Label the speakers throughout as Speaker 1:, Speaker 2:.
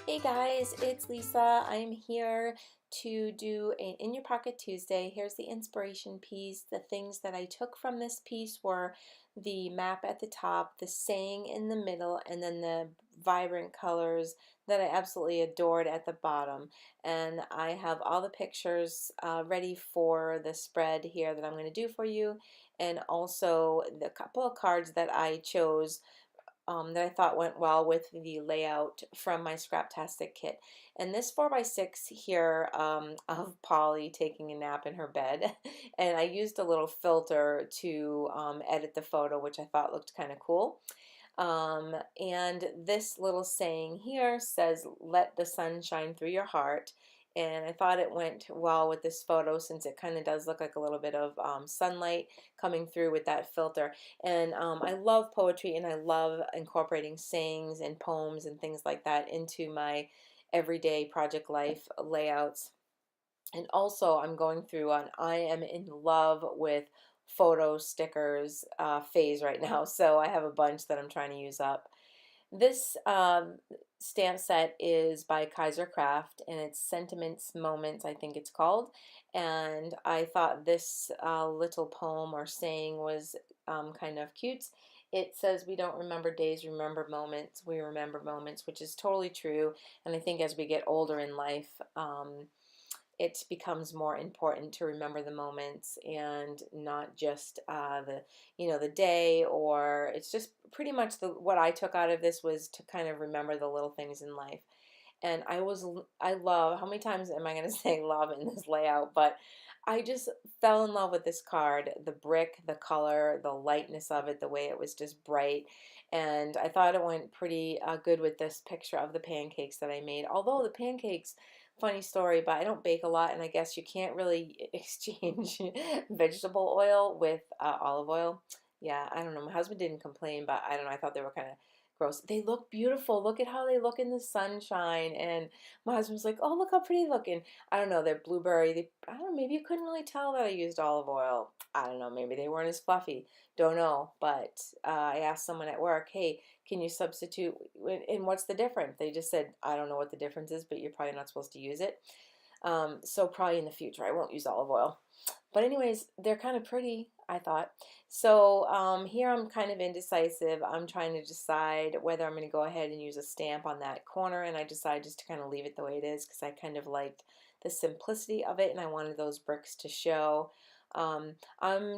Speaker 1: Hey guys, it's Lisa. I'm here to do an In Your Pocket Tuesday. Here's the inspiration piece. The things that I took from this piece were the map at the top, the saying in the middle, and then the vibrant colors that I absolutely adored at the bottom. And I have all the pictures ready for the spread here that I'm going to do for you, and also the couple of cards that I chose that I thought went well with the layout from my Scraptastic kit. And this 4x6 here of Polly taking a nap in her bed, and I used a little filter to edit the photo, which I thought looked kind of cool. And this little saying here says, "Let the sun shine through your heart." And I thought it went well with this photo since it kind of does look like a little bit of sunlight coming through with that filter. And I love poetry and I love incorporating sayings and poems and things like that into my everyday project life layouts. And also, I'm going through an I am in love with photo stickers phase right now, so I have a bunch that I'm trying to use up. This stamp set is by Kaiser Craft, and it's Sentiments Moments, I think it's called. And I thought this little poem or saying was kind of cute. It says, "We don't remember days, remember moments. We remember moments," which is totally true. And I think as we get older in life, it becomes more important to remember the moments and not just the day. Or it's just pretty much what I took out of this was to kind of remember the little things in life. And I love, how many times am I going to say love in this layout, but I just fell in love with this card, the brick, the color, the lightness of it, the way it was just bright. And I thought it went pretty good with this picture of the pancakes that I made. Although the pancakes, funny story, but I don't bake a lot, and I guess you can't really exchange vegetable oil with olive oil. Yeah, I don't know. My husband didn't complain, but I don't know. I thought they were kind of gross. They look beautiful. Look at how they look in the sunshine. And my husband's like, "Oh, look how pretty they look." And I don't know, they're blueberry. I don't know, maybe you couldn't really tell that I used olive oil. I don't know, maybe they weren't as fluffy. Don't know. But I asked someone at work, "Hey, can you substitute? And what's the difference?" They just said, "I don't know what the difference is, but you're probably not supposed to use it." So probably in the future I won't use olive oil. But anyways, they're kind of pretty, I thought. So here I'm kind of indecisive. I'm trying to decide whether I'm going to go ahead and use a stamp on that corner, and I decided just to kind of leave it the way it is because I kind of liked the simplicity of it and I wanted those bricks to show. I'm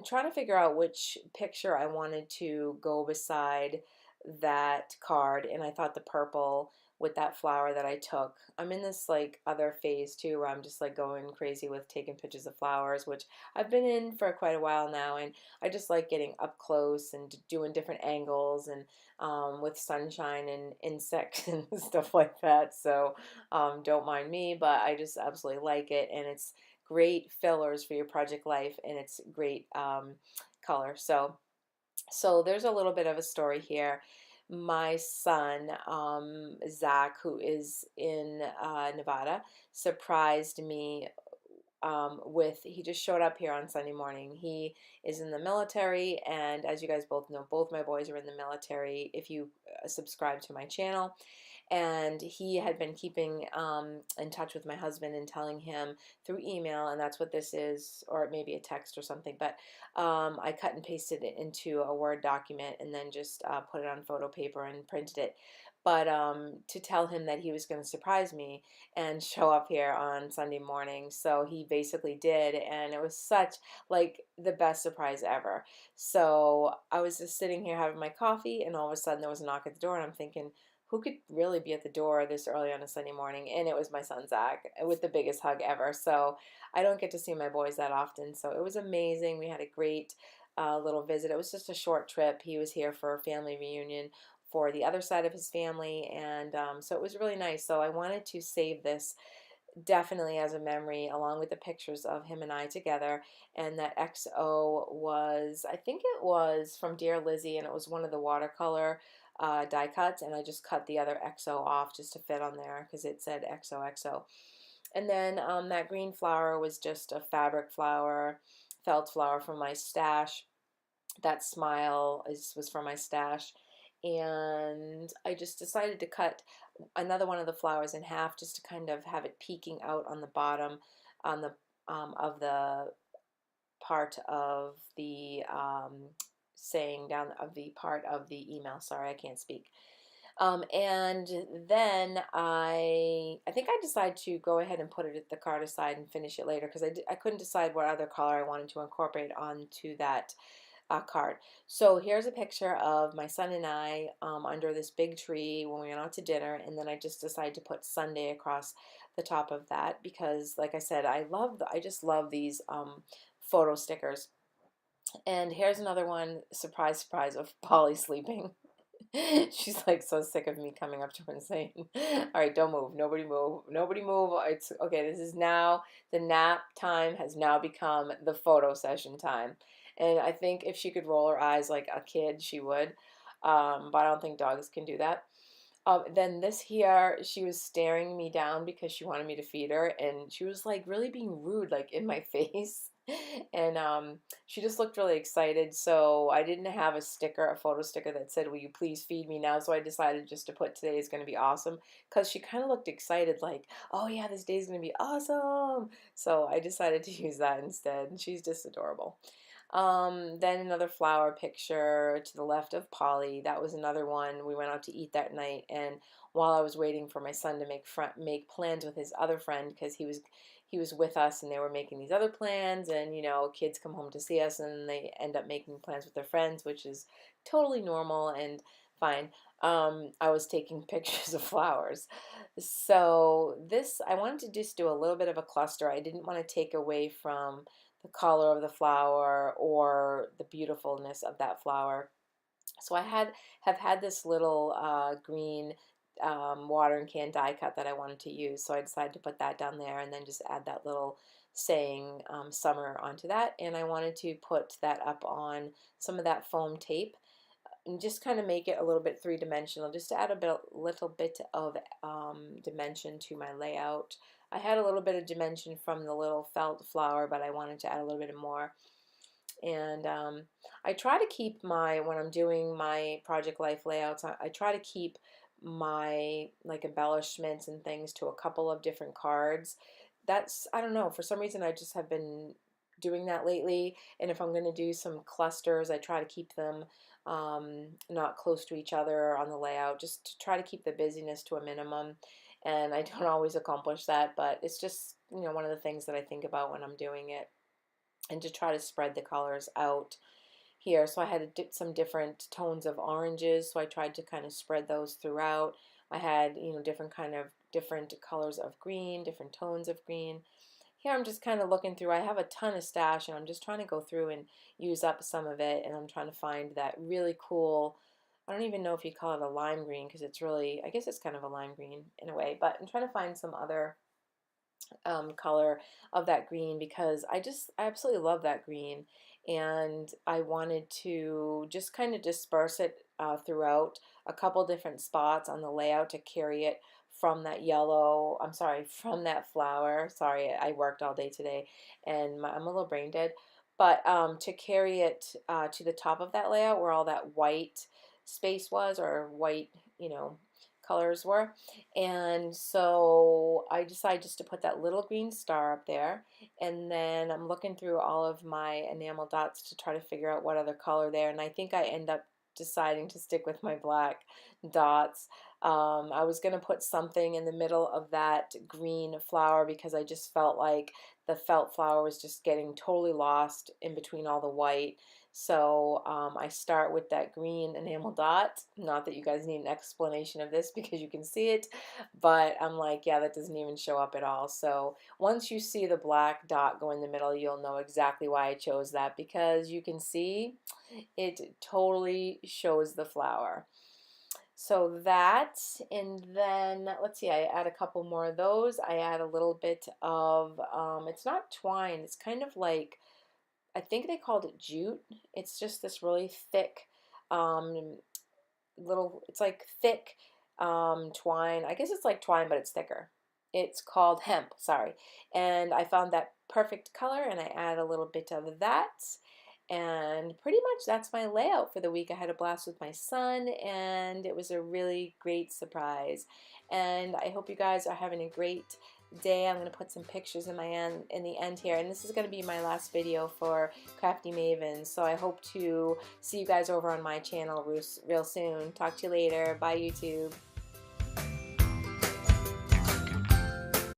Speaker 1: trying to figure out which picture I wanted to go beside that card, and I thought the purple with that flower that I took. I'm in this like other phase too where I'm just like going crazy with taking pictures of flowers, which I've been in for quite a while now, and I just like getting up close and doing different angles and with sunshine and insects and stuff like that. So don't mind me, but I just absolutely like it, and it's great fillers for your project life, and it's great color. So there's a little bit of a story here. My son, Zach, who is in Nevada, surprised me he just showed up here on Sunday morning. He is in the military, and as you guys both know, both my boys are in the military if you subscribe to my channel. And he had been keeping in touch with my husband and telling him through email, and that's what this is, or maybe a text or something, but I cut and pasted it into a Word document and then just put it on photo paper and printed it. But to tell him that he was going to surprise me and show up here on Sunday morning. So he basically did, and it was such like the best surprise ever. So I was just sitting here having my coffee, and all of a sudden there was a knock at the door, and I'm thinking, who could really be at the door this early on a Sunday morning? And it was my son Zach with the biggest hug ever. So I don't get to see my boys that often. So it was amazing. We had a great little visit. It was just a short trip. He was here for a family reunion for the other side of his family, and so it was really nice. So I wanted to save this definitely as a memory along with the pictures of him and I together. And that XO was, I think it was from Dear Lizzie, and it was one of the watercolor die cuts, and I just cut the other XO off just to fit on there because it said XOXO. And then that green flower was just a fabric flower, felt flower from my stash. That smile was from my stash. and I just decided to cut another one of the flowers in half just to kind of have it peeking out on the bottom on the of the part of the saying down of the part of the email. Sorry, I can't speak. And then I think I decided to go ahead and put it at the card aside and finish it later because I couldn't decide what other color I wanted to incorporate onto that card. So here's a picture of my son and I under this big tree when we went out to dinner, and then I just decided to put Sunday across the top of that because, like I said, I just love these photo stickers. And here's another one, surprise, surprise, of Polly sleeping. She's like so sick of me coming up to her and saying, "All right, don't move. Nobody move. Nobody move. It's okay. This is now the nap time has now become the photo session time." And I think if she could roll her eyes like a kid, she would. But I don't think dogs can do that. Then this here, she was staring me down because she wanted me to feed her, and she was like really being rude, like in my face. And she just looked really excited. So I didn't have a sticker, a photo sticker that said, "Will you please feed me now?" So I decided just to put "Today is going to be awesome" because she kind of looked excited, like, "Oh yeah, this day is going to be awesome." So I decided to use that instead. And she's just adorable. Then another flower picture to the left of Polly. That was another one. We went out to eat that night, and while I was waiting for my son to make plans with his other friend, because he was with us and they were making these other plans, and kids come home to see us and they end up making plans with their friends, which is totally normal and fine. I was taking pictures of flowers. So this, I wanted to just do a little bit of a cluster. I didn't want to take away from the color of the flower or the beautifulness of that flower. So I have had this little green watering can die cut that I wanted to use. So I decided to put that down there and then just add that little saying summer onto that. And I wanted to put that up on some of that foam tape and just kind of make it a little bit three-dimensional, just to add little bit of dimension to my layout. I had a little bit of dimension from the little felt flower, but I wanted to add a little bit more. And I try to keep when I'm doing my project life layouts, I try to keep my like embellishments and things to a couple of different cards. I don't know, for some reason I just have been doing that lately. And if I'm going to do some clusters, I try to keep them not close to each other on the layout, just to try to keep the busyness to a minimum. And I don't always accomplish that, but it's just, one of the things that I think about when I'm doing it, and to try to spread the colors out here. So I had some different tones of oranges, so I tried to kind of spread those throughout. I had, different colors of green, different tones of green. Here I'm just kind of looking through. I have a ton of stash, and I'm just trying to go through and use up some of it, and I'm trying to find that really cool, I don't even know if you'd call it a lime green, because it's really, I guess it's kind of a lime green in a way, but I'm trying to find some other color of that green because I absolutely love that green, and I wanted to just kind of disperse it throughout a couple different spots on the layout to carry it from that yellow, I'm sorry, from that flower. Sorry, I worked all day today and I'm a little brain dead. But to carry it to the top of that layout where all that white space was, or white, colors were. And so I decided just to put that little green star up there. And then I'm looking through all of my enamel dots to try to figure out what other color there. And I think I end up deciding to stick with my black dots. I was going to put something in the middle of that green flower because I just felt like the felt flower was just getting totally lost in between all the white. So I start with that green enamel dot. Not that you guys need an explanation of this because you can see it, but I'm like, yeah, that doesn't even show up at all. So once you see the black dot go in the middle, you'll know exactly why I chose that, because you can see it totally shows the flower. So that, and then let's see, I add a couple more of those. I add a little bit of, it's not twine, it's kind of like, I think they called it jute. It's just this really thick, um, it's like thick twine. I guess it's like twine, but it's thicker. It's called hemp, sorry. And I found that perfect color, and I add a little bit of that. And pretty much that's my layout for the week. I had a blast with my son, and it was a really great surprise. And I hope you guys are having a great day. I'm going to put some pictures in the end here, and this is going to be my last video for Crafty Maven, so I hope to see you guys over on my channel real soon. Talk to you later. Bye, YouTube.